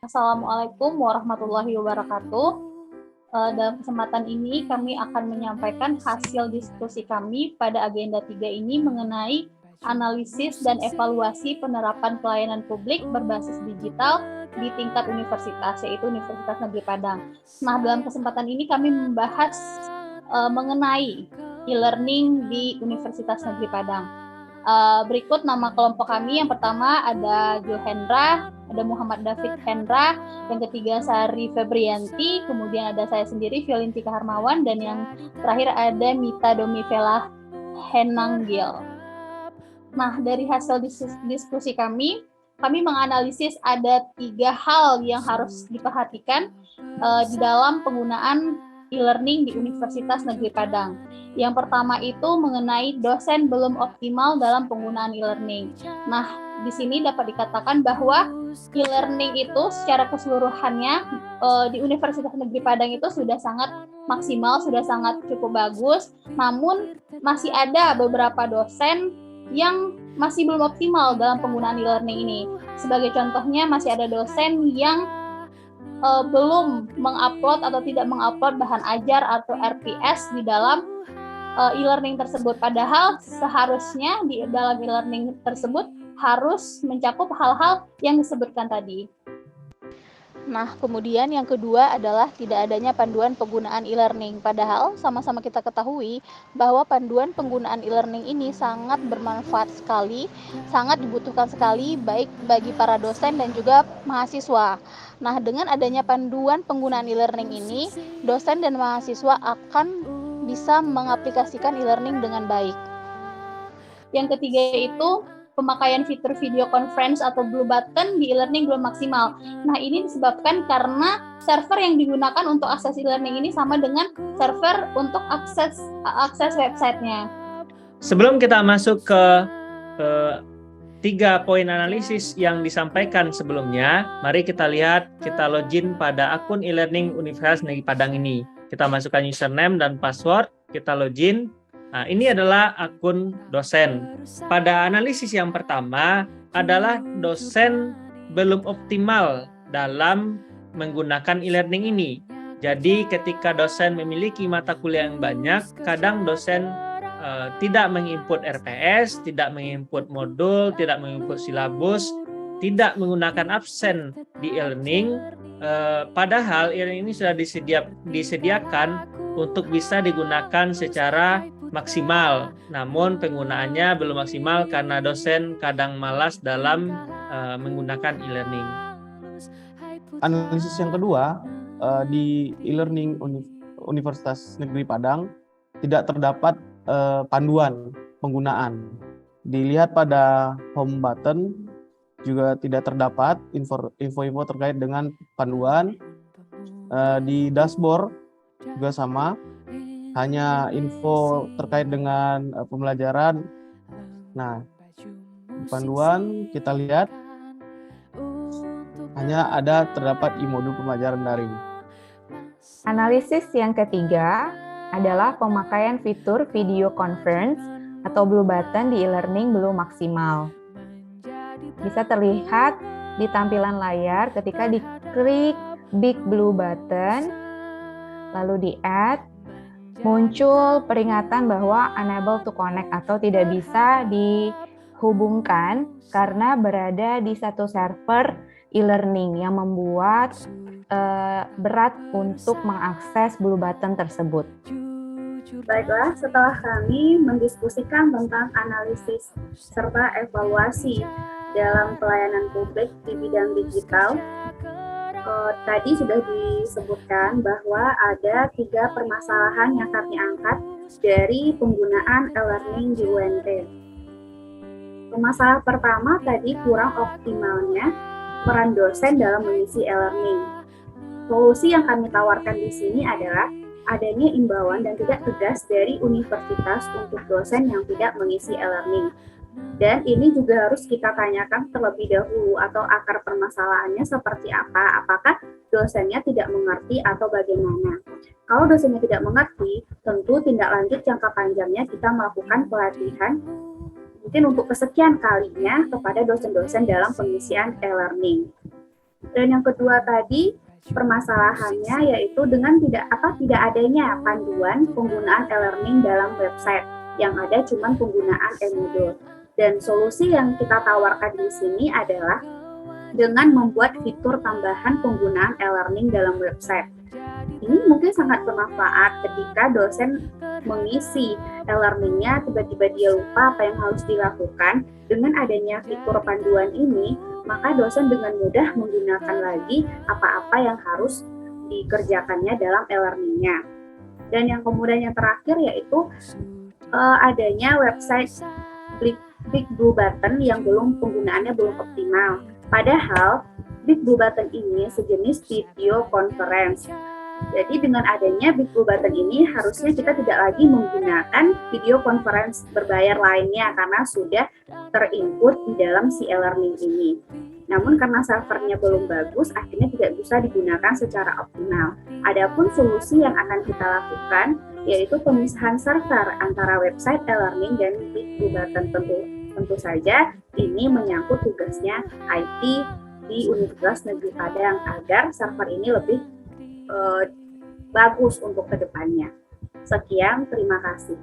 Assalamualaikum warahmatullahi wabarakatuh. Dalam kesempatan ini kami akan menyampaikan hasil diskusi kami pada agenda 3 ini mengenai analisis dan evaluasi penerapan pelayanan publik berbasis digital di tingkat universitas, yaitu Universitas Negeri Padang. Nah, dalam kesempatan ini kami membahas mengenai e-learning di Universitas Negeri Padang. Berikut nama kelompok kami. Yang pertama ada Jo Hendra, ada Muhammad David Hendra, yang ketiga Sari Febrianti, kemudian ada saya sendiri Violintika Harmawan, dan yang terakhir ada Mita Domivela Henanggil. Nah, dari hasil diskusi kami menganalisis ada 3 hal yang harus diperhatikan di dalam penggunaan e-learning di Universitas Negeri Padang. Yang pertama itu mengenai dosen belum optimal dalam penggunaan e-learning. Nah, di sini dapat dikatakan bahwa e-learning itu secara keseluruhannya di Universitas Negeri Padang itu sudah sangat maksimal, sudah sangat cukup bagus. Namun masih ada beberapa dosen yang masih belum optimal dalam penggunaan e-learning ini. Sebagai contohnya, masih ada dosen yang belum mengupload atau tidak mengupload bahan ajar atau RPS di dalam e-learning tersebut. Padahal seharusnya di dalam e-learning tersebut harus mencakup hal-hal yang disebutkan tadi. Nah, kemudian yang kedua adalah tidak adanya panduan penggunaan e-learning. Padahal sama-sama kita ketahui bahwa panduan penggunaan e-learning ini sangat bermanfaat sekali, sangat dibutuhkan sekali baik bagi para dosen dan juga mahasiswa. Nah, dengan adanya panduan penggunaan e-learning ini, dosen dan mahasiswa akan bisa mengaplikasikan e-learning dengan baik. Yang ketiga itu pemakaian fitur video conference atau Blue Button di e-learning belum maksimal. Nah, ini disebabkan karena server yang digunakan untuk akses e-learning ini sama dengan server untuk akses websitenya. Sebelum kita masuk ke 3 poin analisis yang disampaikan sebelumnya, mari kita lihat, kita login pada akun e-learning Universitas Negeri Padang ini. Kita masukkan username dan password, kita login. Nah, ini adalah akun dosen. Pada analisis yang pertama adalah dosen belum optimal dalam menggunakan e-learning ini. Jadi ketika dosen memiliki mata kuliah yang banyak, kadang dosen tidak menginput RPS, tidak menginput modul, tidak menginput silabus, tidak menggunakan absen di e-learning, padahal e-learning ini sudah disediakan untuk bisa digunakan secara maksimal. Namun penggunaannya belum maksimal karena dosen kadang malas dalam menggunakan e-learning. Analisis yang kedua, di e-learning Universitas Negeri Padang tidak terdapat panduan penggunaan. Dilihat pada home button juga tidak terdapat info-info terkait dengan panduan. Di dashboard juga sama, hanya info terkait dengan pembelajaran. Nah, di panduan kita lihat hanya terdapat e-modul pembelajaran daring. Analisis yang ketiga adalah pemakaian fitur video conference atau Blue Button di e-learning belum maksimal. Bisa terlihat di tampilan layar ketika diklik Big Blue Button, lalu di add, muncul peringatan bahwa unable to connect atau tidak bisa dihubungkan karena berada di satu server e-learning yang membuat berat untuk mengakses Blue Button tersebut. Baiklah, setelah kami mendiskusikan tentang analisis serta evaluasi dalam pelayanan publik di bidang digital, tadi sudah disebutkan bahwa ada 3 permasalahan yang kami angkat dari penggunaan e-learning di UNT. Permasalahan pertama tadi kurang optimalnya peran dosen dalam mengisi e-learning. Solusi yang kami tawarkan di sini adalah adanya imbauan dan tidak tegas dari universitas untuk dosen yang tidak mengisi e-learning. Dan ini juga harus kita tanyakan terlebih dahulu atau akar permasalahannya seperti apa, apakah dosennya tidak mengerti atau bagaimana. Kalau dosennya tidak mengerti, tentu tindak lanjut jangka panjangnya kita melakukan pelatihan mungkin untuk kesekian kalinya kepada dosen-dosen dalam pengisian e-learning. Dan yang kedua tadi permasalahannya yaitu dengan tidak adanya panduan penggunaan e-learning dalam website, yang ada cuma penggunaan e-modul. Dan solusi yang kita tawarkan di sini adalah dengan membuat fitur tambahan penggunaan e-learning dalam website. Ini mungkin sangat bermanfaat ketika dosen mengisi e-learningnya, tiba-tiba dia lupa apa yang harus dilakukan. Dengan adanya fitur panduan ini, maka dosen dengan mudah menggunakan lagi apa-apa yang harus dikerjakannya dalam e-learningnya. Dan yang kemudian yang terakhir yaitu adanya website Big Blue Button yang penggunaannya belum optimal. Padahal Big Blue Button ini sejenis video conference. Jadi dengan adanya Big Blue Button ini harusnya kita tidak lagi menggunakan video conference berbayar lainnya karena sudah terinput di dalam si e-learning ini. Namun karena servernya belum bagus, akhirnya tidak bisa digunakan secara optimal. Adapun solusi yang akan kita lakukan yaitu pemisahan server antara website e-learning dan Big Blue Button. Tentu saja ini menyangkut tugasnya IT di Universitas Negeri Padang agar server ini lebih bagus untuk kedepannya. Sekian, terima kasih.